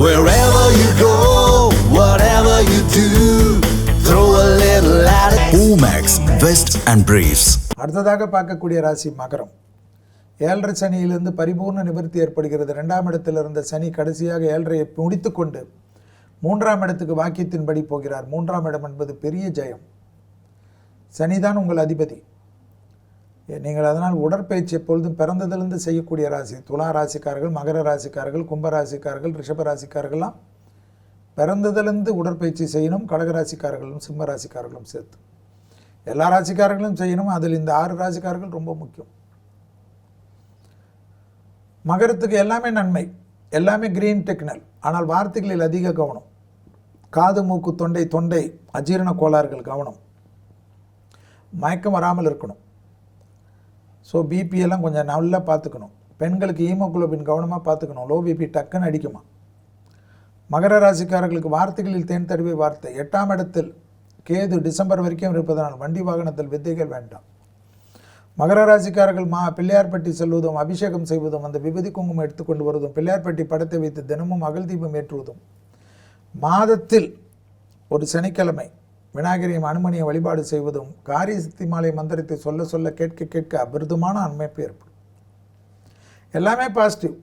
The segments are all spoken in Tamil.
Wherever you go, whatever you do, throw a little at it. Omax, Vest and Briefs. அடுத்ததாக பார்க்கக்கூடிய ராசி மகரம். 7.5 சனியிலிருந்து பரிபூர்ண நிவர்த்தி ஏற்படுகிறது. 2ஆம் இடத்தில் இருந்த சனி கடைசியாக 7.5 முடித்து கொண்டு 3ஆம் இடத்துக்கு வாக்கியத்தின்படி போகிறார். 3ஆம் இடம் என்பது பெரிய ஜெயம். சனிதான் உங்கள் அதிபதி. நீங்கள் அதனால் உடற்பயிற்சி எப்பொழுதும் பிறந்ததிலிருந்து செய்யக்கூடிய ராசி. துலா ராசிக்காரர்கள், மகர ராசிக்காரர்கள், கும்ப ராசிக்காரர்கள், ரிஷப ராசிக்காரர்கள்லாம் பிறந்ததிலிருந்து உடற்பயிற்சி செய்யணும். கடக ராசிக்காரர்களும் சிம்ம ராசிக்காரர்களும் சேர்த்து எல்லா ராசிக்காரர்களும் செய்யணும். அதில் இந்த 6 ராசிக்காரர்கள் ரொம்ப முக்கியம். மகரத்துக்கு எல்லாமே நன்மை, எல்லாமே கிரீன் டெக்னல். ஆனால் வார்த்தைகளில் அதிக கவனம். காது மூக்கு தொண்டை அஜீரண கோளாறுகள் கவனம். மயக்கம் வராமல் இருக்கணும். ஸோ பிபி எல்லாம் கொஞ்சம் நல்லா பார்த்துக்கணும். பெண்களுக்கு ஹீமோகுளோபின் கவனமாக பார்த்துக்கணும். லோ பிபி டக்குன்னு அடிக்குமா. மகர ராசிக்காரர்களுக்கு வார்த்தைகளில் தேன் தருவே வார்த்தை. 8ஆம் இடத்தில் கேது டிசம்பர் வரைக்கும் இருப்பதனால் வண்டி வாகனத்தில் வித்தைகள் வேண்டாம். மகர ராசிக்காரர்கள் பிள்ளையார்பட்டி செல்வதும், அபிஷேகம் செய்வதும், அந்த விபூதி குங்குமம் எடுத்துக்கொண்டு வருவதும், பிள்ளையார்பட்டி படத்தை வைத்து தினமும் அகல் தீபம் ஏற்றுவதும், மாதத்தில் ஒரு சனிக்கிழமை விநாயகரையும் அனுமனியை வழிபாடு செய்வதும், காரிய சித்தி மாலை மந்திரத்தை சொல்ல சொல்ல கேட்க அபிருதமான அமைப்பு ஏற்படும். எல்லாமே பாசிட்டிவ்.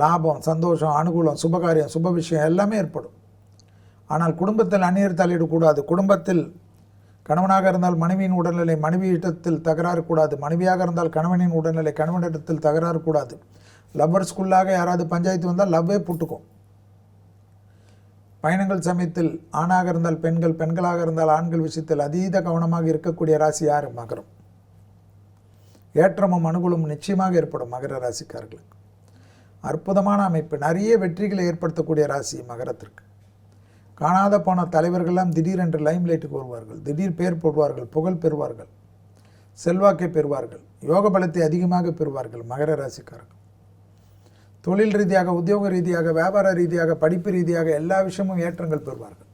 லாபம், சந்தோஷம், அனுகூலம், சுபகாரியம், சுப விஷயம் எல்லாமே ஏற்படும். ஆனால் குடும்பத்தில் அந்நியர் தலையிடக்கூடாது. குடும்பத்தில் கணவனாக இருந்தால் மனைவியின் உடல்நிலை மனைவியிடத்தில் தகராறு கூடாது. மனைவியாக இருந்தால் கணவனின் உடல்நிலை கணவனிடத்தில் தகராறு கூடாது. லவ்வர்ஸ்குள்ளாக யாராவது பஞ்சாயத்து வந்தால் லவ்வே புட்டுக்கும். பயணங்கள் சமயத்தில் ஆணாக இருந்தால் பெண்கள், பெண்களாக இருந்தால் ஆண்கள் விஷயத்தில் அதீத கவனமாக இருக்கக்கூடிய ராசி யார்? மகரம். ஏற்றமும் அனுகூலமும் நிச்சயமாக ஏற்படும் மகர ராசிக்காரர்களுக்கு. அற்புதமான அமைப்பு. நிறைய வெற்றிகளை ஏற்படுத்தக்கூடிய ராசி மகரத்திற்கு. காணாத போன தலைவர்கள்லாம் திடீரென்று லைம்லைட்டுக்கு வருவார்கள். திடீர் பேர் போடுவார்கள், புகழ் பெறுவார்கள், செல்வாக்கை பெறுவார்கள், யோக பலத்தை அதிகமாக பெறுவார்கள் மகர ராசிக்காரர்கள். தொழில் ரீதியாக, உத்தியோக ரீதியாக, வியாபார ரீதியாக, படிப்பு ரீதியாக எல்லா விஷயமும் ஏற்றங்கள் பெறுவார்கள்.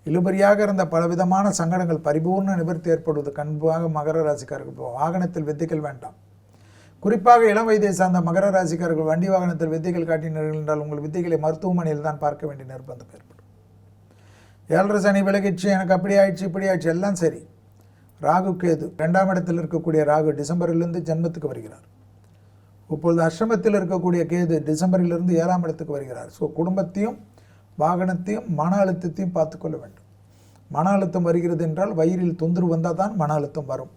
இழுபறியாக இருந்த பலவிதமான சங்கடங்கள் பரிபூர்ண நிவர்த்தி ஏற்படுவது கண்பாக மகர ராசிக்காரர்கள். வாகனத்தில் வித்தைகள் வேண்டாம். குறிப்பாக இளம் வயதை சார்ந்த மகர ராசிக்காரர்கள் வண்டி வாகனத்தில் வித்தைகள் காட்டினீர்கள் என்றால் உங்கள் வித்தைகளை மருத்துவமனையில் தான் பார்க்க வேண்டிய நிர்பந்தம் ஏற்படும். 7.5 சனி விலகிச்சு, எனக்கு அப்படி ஆயிடுச்சு இப்படி ஆயிடுச்சு எல்லாம் சரி. ராகு கேது 2ஆம் இடத்தில் இருக்கக்கூடிய ராகு டிசம்பரிலிருந்து ஜென்மத்துக்கு வருகிறார். இப்பொழுது அஷ்டமத்தில் இருக்கக்கூடிய கேது டிசம்பரிலிருந்து 7ஆம் இடத்துக்கு வருகிறார். ஸோ குடும்பத்தையும் வாகனத்தையும் மன அழுத்தத்தையும் பார்த்துக்கொள்ள வேண்டும். மன அழுத்தம் வருகிறது என்றால் வயிறில் தொந்தரவு வந்தால் தான் மன அழுத்தம் வரும்.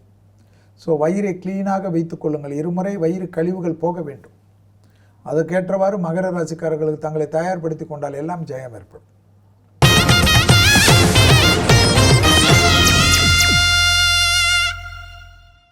ஸோ வயிறை கிளீனாக வைத்துக்கொள்ளுங்கள். இருமுறை வயிறு கழிவுகள் போக வேண்டும். அதற்கேற்றவாறு மகர ராசிக்காரர்களுக்கு தங்களை தயார்படுத்தி கொண்டால் எல்லாம் ஜெயம் ஏற்படும்.